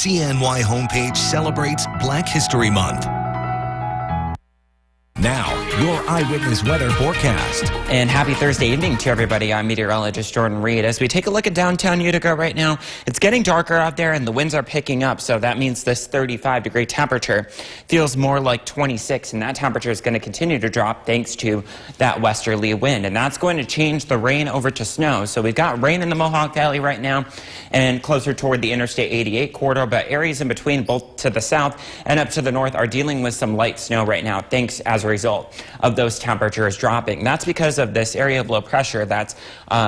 CNY homepage celebrates Black History Month. Now, your eyewitness weather forecast. And happy Thursday evening to everybody. I'm meteorologist Jordan Reed. As we take a look at downtown Utica right now, it's getting darker out there and the winds are picking up. So that means this 35-degree temperature feels more like 26. And that temperature is going to continue to drop thanks to that westerly wind. And that's going to change the rain over to snow. So we've got rain in the Mohawk Valley right now and closer toward the Interstate 88 corridor. But areas in between, both to the south and up to the north, are dealing with some light snow right now, thanks as a result of those temperatures dropping. That's because of this area of low pressure that's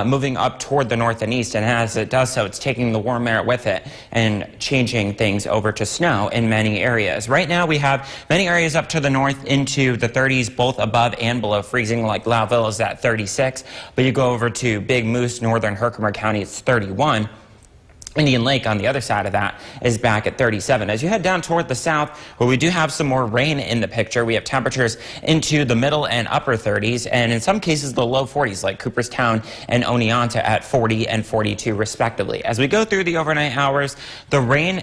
moving up toward the north and east, and as it does so, it's taking the warm air with it and changing things over to snow in many areas. Right now we have many areas up to the north into the 30s, both above and below freezing, like Loudville is at 36, but you go over to Big Moose, northern Herkimer County, it's 31. Indian Lake on the other side of that is back at 37. As you head down toward the south, where we do have some more rain in the picture, we have temperatures into the middle and upper 30s, and in some cases the low 40s, like Cooperstown and Oneonta at 40 and 42 respectively. As we go through the overnight hours, the rain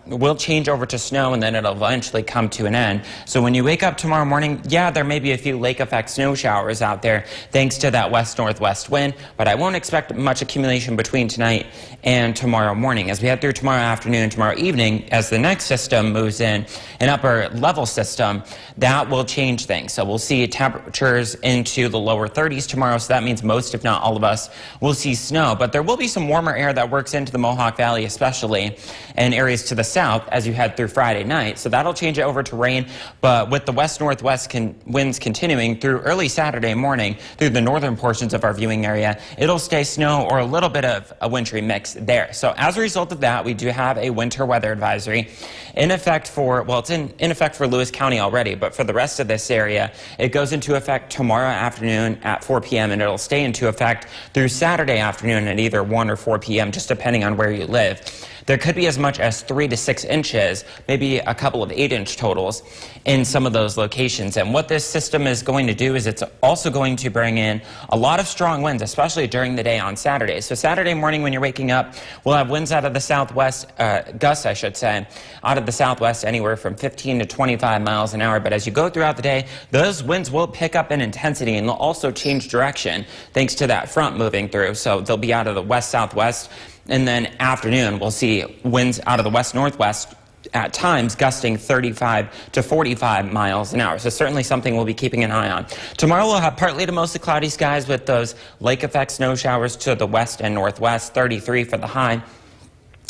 will change over to snow, and then it'll eventually come to an end. So when you wake up tomorrow morning, yeah, there may be a few lake effect snow showers out there thanks to that west-northwest wind, but I won't expect much accumulation between tonight and tomorrow morning. As we head through tomorrow afternoon, tomorrow evening, as the next system moves in, an upper level system, that will change things. So we'll see temperatures into the lower 30s tomorrow, so that means most, if not all of us, will see snow. But there will be some warmer air that works into the Mohawk Valley especially, and areas to the south as you head through Friday night. So that'll change it over to rain, but with the west-northwest winds continuing through early Saturday morning through the northern portions of our viewing area, it'll stay snow or a little bit of a wintry mix there. So as a result of that, we do have a winter weather advisory in effect for, well, it's in effect for Lewis County already, but for the rest of this area, it goes into effect tomorrow afternoon at 4 p.m. and it'll stay into effect through Saturday afternoon at either 1 or 4 p.m., just depending on where you live. There could be as much as 3 to 6 inches, maybe a couple of 8-inch totals in some of those locations. And what this system is going to do is it's also going to bring in a lot of strong winds, especially during the day on Saturday. So Saturday morning when you're waking up, we'll have winds out of the southwest, gusts I should say, out of the southwest anywhere from 15 to 25 miles an hour. But as you go throughout the day, those winds will pick up in intensity and they'll also change direction thanks to that front moving through. So they'll be out of the west-southwest. And then afternoon, we'll see winds out of the west-northwest at times gusting 35 to 45 miles an hour. So certainly something we'll be keeping an eye on. Tomorrow we'll have partly to mostly cloudy skies with those lake effect snow showers to the west and northwest, 33 for the high.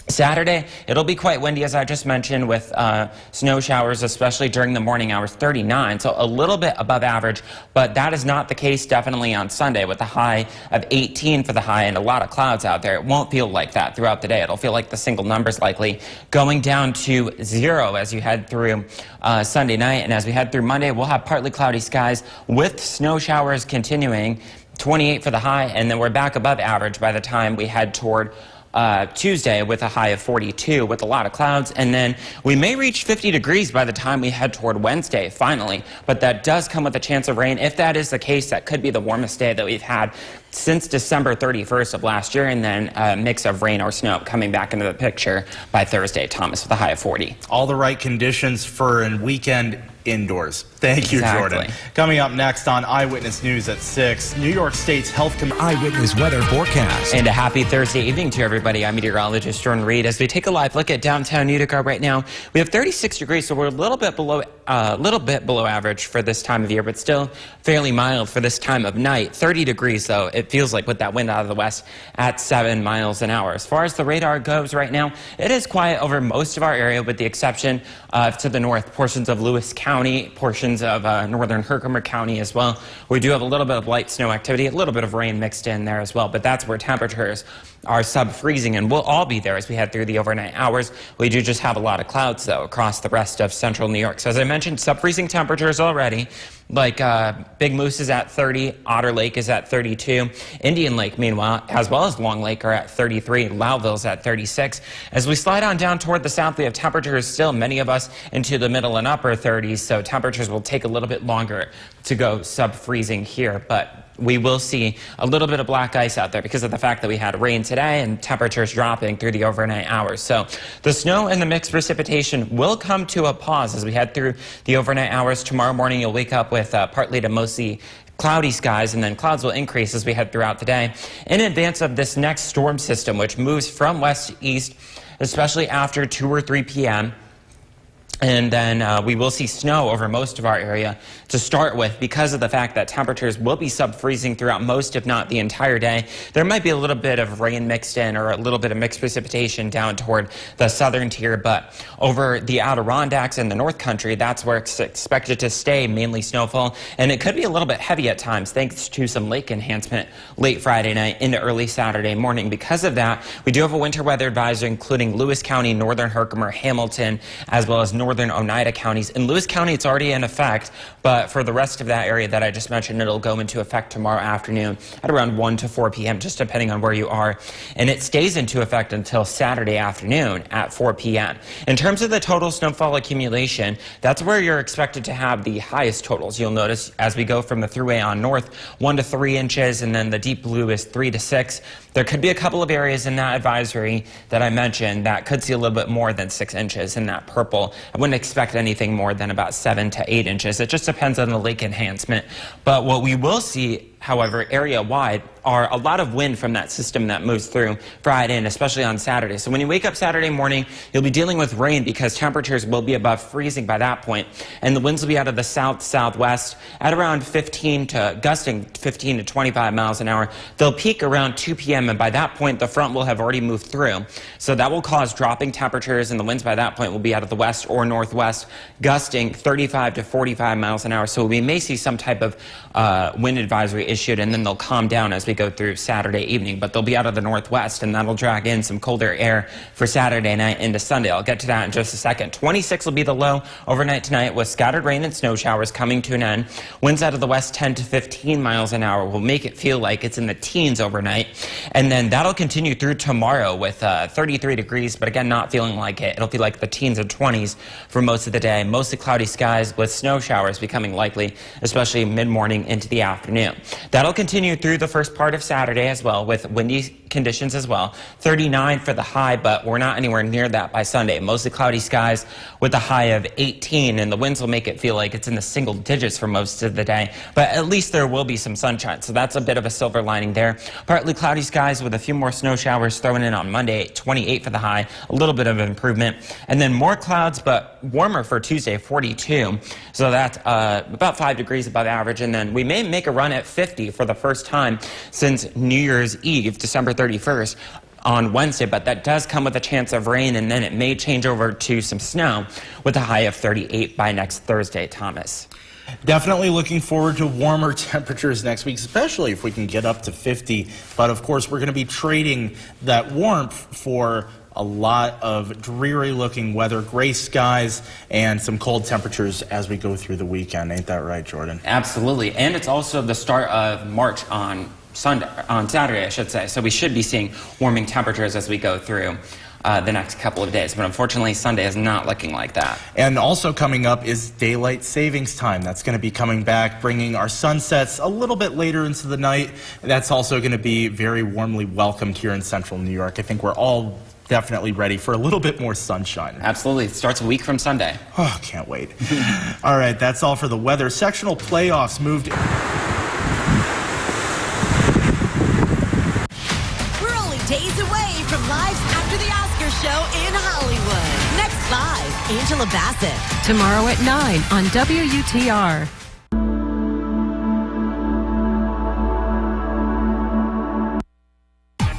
Saturday, it'll be quite windy, as I just mentioned, with snow showers, especially during the morning hours, 39, so a little bit above average, but that is not the case definitely on Sunday with a high of 18 for the high and a lot of clouds out there. It won't feel like that throughout the day. It'll feel like the single numbers likely going down to 0 as you head through Sunday night, and as we head through Monday, we'll have partly cloudy skies with snow showers continuing, 28 for the high, and then we're back above average by the time we head toward Tuesday with a high of 42 with a lot of clouds, and then we may reach 50 degrees by the time we head toward Wednesday finally, but that does come with a chance of rain. If that is the case, that could be the warmest day that we've had since December 31st of last year, and then a mix of rain or snow coming back into the picture by Thursday, Thomas, with a high of 40. All the right conditions for a weekend indoors. Thank you, Exactly. Jordan. Coming up next on Eyewitness News at 6, New York State's health Eyewitness weather forecast. And a happy Thursday evening to everybody. I'm meteorologist Jordan Reed. As we take a live look at downtown Utica right now, we have 36 degrees, so we're a little bit below average for this time of year, but still fairly mild for this time of night. 30 degrees, though, it feels like, with that wind out of the west at 7 miles an hour. As far as the radar goes right now, it is quiet over most of our area, with the exception of to the north, portions of Lewis County, portions of northern Herkimer County as well. We do have a little bit of light snow activity, a little bit of rain mixed in there as well, but that's where temperatures are sub-freezing, and we'll all be there as we head through the overnight hours. We do just have a lot of clouds, though, across the rest of central New York. So as I mentioned, sub-freezing temperatures already. Like Big Moose is at 30, Otter Lake is at 32, Indian Lake, meanwhile, as well as Long Lake, are at 33, Loudville's at 36. As we slide on down toward the south, we have temperatures still, many of us, into the middle and upper 30s, so temperatures will take a little bit longer to go sub-freezing here, but we will see a little bit of black ice out there because of the fact that we had rain today and temperatures dropping through the overnight hours. So the snow and the mixed precipitation will come to a pause as we head through the overnight hours. Tomorrow morning, you'll wake up with partly to mostly cloudy skies, and then clouds will increase as we head throughout the day in advance of this next storm system, which moves from west to east, especially after 2 or 3 p.m. And then we will see snow over most of our area to start with because of the fact that temperatures will be sub-freezing throughout most, if not the entire day. There might be a little bit of rain mixed in or a little bit of mixed precipitation down toward the southern tier, but over the Adirondacks and the North Country, that's where it's expected to stay mainly snowfall. And it could be a little bit heavy at times thanks to some lake enhancement late Friday night into early Saturday morning. Because of that, we do have a winter weather advisory including Lewis County, Northern Herkimer, Hamilton, as well as northern Oneida counties. In Lewis County, it's already in effect, but for the rest of that area that I just mentioned, it'll go into effect tomorrow afternoon at around 1 to 4 p.m., just depending on where you are. And it stays into effect until Saturday afternoon at 4 p.m. In terms of the total snowfall accumulation, that's where you're expected to have the highest totals. You'll notice as we go from the thruway on north, 1 to 3 inches, and then the deep blue is 3 to 6. There could be a couple of areas in that advisory that I mentioned that could see a little bit more than 6 inches in that purple. I wouldn't expect anything more than about 7 to 8 inches. It just depends on the lake enhancement. But what we will see, however, area-wide are a lot of wind from that system that moves through Friday and especially on Saturday. So when you wake up Saturday morning, you'll be dealing with rain because temperatures will be above freezing by that point, and the winds will be out of the south-southwest at around 15 to 25 miles an hour. They'll peak around 2 p.m. and by that point the front will have already moved through. So that will cause dropping temperatures, and the winds by that point will be out of the west or northwest, gusting 35 to 45 miles an hour. So we may see some type of wind advisory issued, and then they'll calm down as we go through Saturday evening, but they'll be out of the northwest, and that'll drag in some colder air for Saturday night into Sunday. I'll get to that in just a second. 26 will be the low overnight tonight with scattered rain and snow showers coming to an end. Winds out of the west 10 to 15 miles an hour will make it feel like it's in the teens overnight, and then that'll continue through tomorrow with 33 degrees, but again, not feeling like it. It'll be like the teens and 20s for most of the day. Mostly cloudy skies with snow showers becoming likely, especially mid-morning into the afternoon. That'll continue through the first part of Saturday as well with windy conditions as well. 39 for the high, but we're not anywhere near that by Sunday. Mostly cloudy skies with a high of 18, and the winds will make it feel like it's in the single digits for most of the day, but at least there will be some sunshine, so that's a bit of a silver lining there. Partly cloudy skies with a few more snow showers thrown in on Monday, 28 for the high, a little bit of improvement, and then more clouds but warmer for Tuesday, 42, so that's about 5 degrees above average, and then we may make a run at 50 for the first time since New Year's Eve, December 31st. On Wednesday, but that does come with a chance of rain, and then it may change over to some snow with a high of 38 by next Thursday. Thomas. Definitely looking forward to warmer temperatures next week, especially if we can get up to 50. But of course, we're going to be trading that warmth for a lot of dreary looking weather, gray skies, and some cold temperatures as we go through the weekend. Ain't that right, Jordan? Absolutely. And it's also the start of March on Saturday, I should say. So we should be seeing warming temperatures as we go through the next couple of days. But unfortunately, Sunday is not looking like that. And also coming up is daylight savings time. That's going to be coming back, bringing our sunsets a little bit later into the night. That's also going to be very warmly welcomed here in central New York. I think we're all definitely ready for a little bit more sunshine. Absolutely. It starts a week from Sunday. Oh, can't wait. All right, that's all for the weather. Sectional playoffs moved. We're only days away from live after the Oscars show in Hollywood. Next live, Angela Bassett. Tomorrow at 9 on WUTR.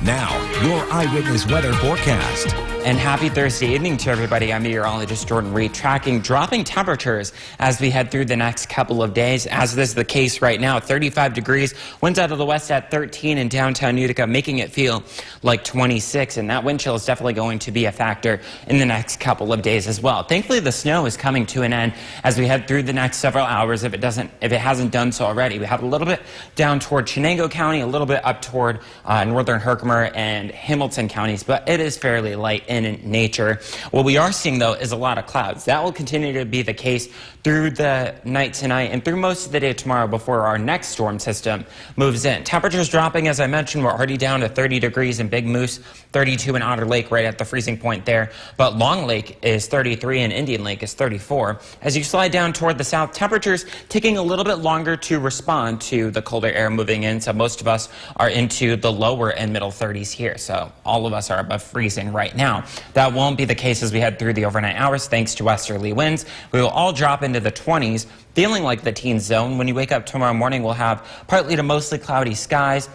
Now, your eyewitness weather forecast. And happy Thursday evening to everybody. I'm meteorologist Jordan Reed, tracking dropping temperatures as we head through the next couple of days. As this is the case right now, 35 degrees, winds out of the west at 13 in downtown Utica, making it feel like 26. And that wind chill is definitely going to be a factor in the next couple of days as well. Thankfully, the snow is coming to an end as we head through the next several hours. If it hasn't done so already, we have a little bit down toward Chenango County, a little bit up toward northern Herkimer and Hamilton counties, but it is fairly light in nature. What we are seeing, though, is a lot of clouds. That will continue to be the case through the night tonight and through most of the day tomorrow before our next storm system moves in. Temperatures dropping, as I mentioned, we're already down to 30 degrees in Big Moose, 32 in Otter Lake, right at the freezing point there. But Long Lake is 33 and Indian Lake is 34. As you slide down toward the south, temperatures taking a little bit longer to respond to the colder air moving in. So most of us are into the lower and middle 30s here. So all of us are above freezing right now. That won't be the case as we head through the overnight hours thanks to westerly winds. We will all drop into the 20s, feeling like the teen zone. When you wake up tomorrow morning, we'll have partly to mostly cloudy skies.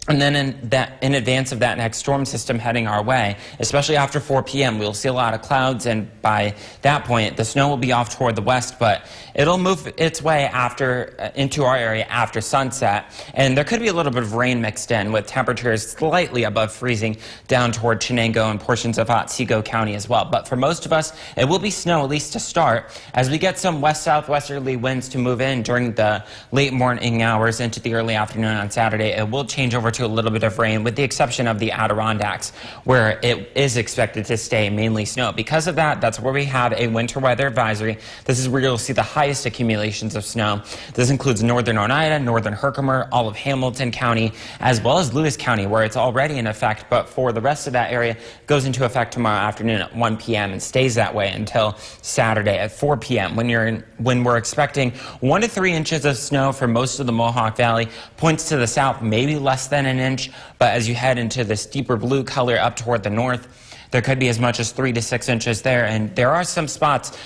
And then in advance of that next storm system heading our way, especially after 4 p.m., we'll see a lot of clouds, and by that point, the snow will be off toward the west, but it'll move its way into our area after sunset, and there could be a little bit of rain mixed in with temperatures slightly above freezing down toward Chenango and portions of Otsego County as well. But for most of us, it will be snow, at least to start, as we get some west-southwesterly winds to move in during the late morning hours into the early afternoon on Saturday. It will change over to a little bit of rain, with the exception of the Adirondacks, where it is expected to stay mainly snow. Because of that, that's where we have a winter weather advisory. This is where you'll see the highest accumulations of snow. This includes northern Oneida, northern Herkimer, all of Hamilton County, as well as Lewis County, where it's already in effect. But for the rest of that area, it goes into effect tomorrow afternoon at 1 p.m. and stays that way until Saturday at 4 p.m. when we're expecting 1 to 3 inches of snow for most of the Mohawk Valley. Points to the south, maybe less than an inch, but as you head into this deeper blue color up toward the north, there could be as much as 3 to 6 inches there, and there are some spots,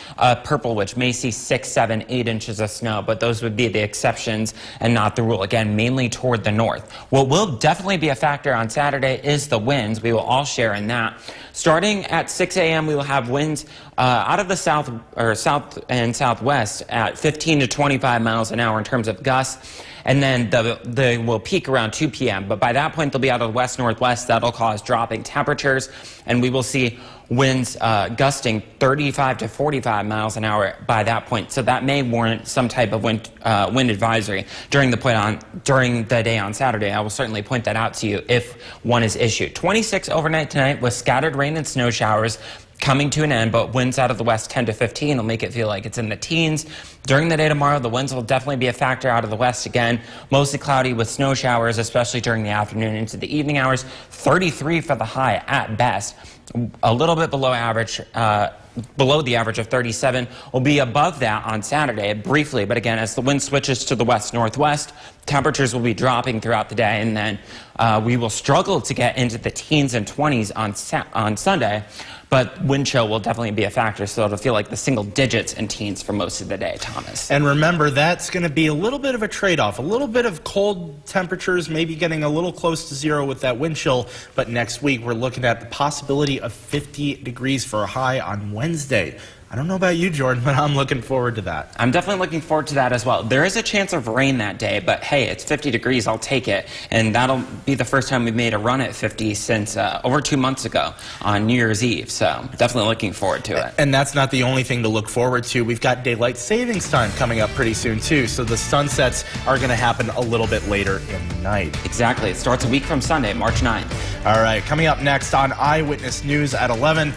purple, which may see 6, 7, 8 inches of snow, but those would be the exceptions and not the rule. Again, mainly toward the north. What will definitely be a factor on Saturday is the winds. We will all share in that. Starting at 6 a.m., we will have winds out of the south and southwest at 15 to 25 miles an hour in terms of gusts. And then they will peak around 2 p.m. But by that point, they'll be out of the west-northwest. That'll cause dropping temperatures, and we will see winds gusting 35 to 45 miles an hour by that point. So that may warrant some type of wind advisory during the day on Saturday. I will certainly point that out to you if one is issued. 26 overnight tonight with scattered rain and snow showers coming to an end, but winds out of the west 10 to 15 will make it feel like it's in the teens. During the day tomorrow, the winds will definitely be a factor out of the west again. Mostly cloudy with snow showers, especially during the afternoon into the evening hours. 33 for the high at best. A little bit below average, below the average of 37. Will be above that on Saturday briefly, but again, as the wind switches to the west-northwest, temperatures will be dropping throughout the day, and then we will struggle to get into the teens and 20s on Sunday. But wind chill will definitely be a factor, so it'll feel like the single digits and teens for most of the day, Thomas. And remember, that's going to be a little bit of a trade-off. A little bit of cold temperatures, maybe getting a little close to zero with that wind chill. But next week, we're looking at the possibility of 50 degrees for a high on Wednesday. I don't know about you, Jordan, but I'm looking forward to that. I'm definitely looking forward to that as well. There is a chance of rain that day, but hey, it's 50 degrees, I'll take it. And that'll be the first time we've made a run at 50 since over 2 months ago on New Year's Eve. So definitely looking forward to it. And that's not the only thing to look forward to. We've got daylight savings time coming up pretty soon, too. So the sunsets are going to happen a little bit later in the night. Exactly. It starts a week from Sunday, March 9th. All right, coming up next on Eyewitness News at 11,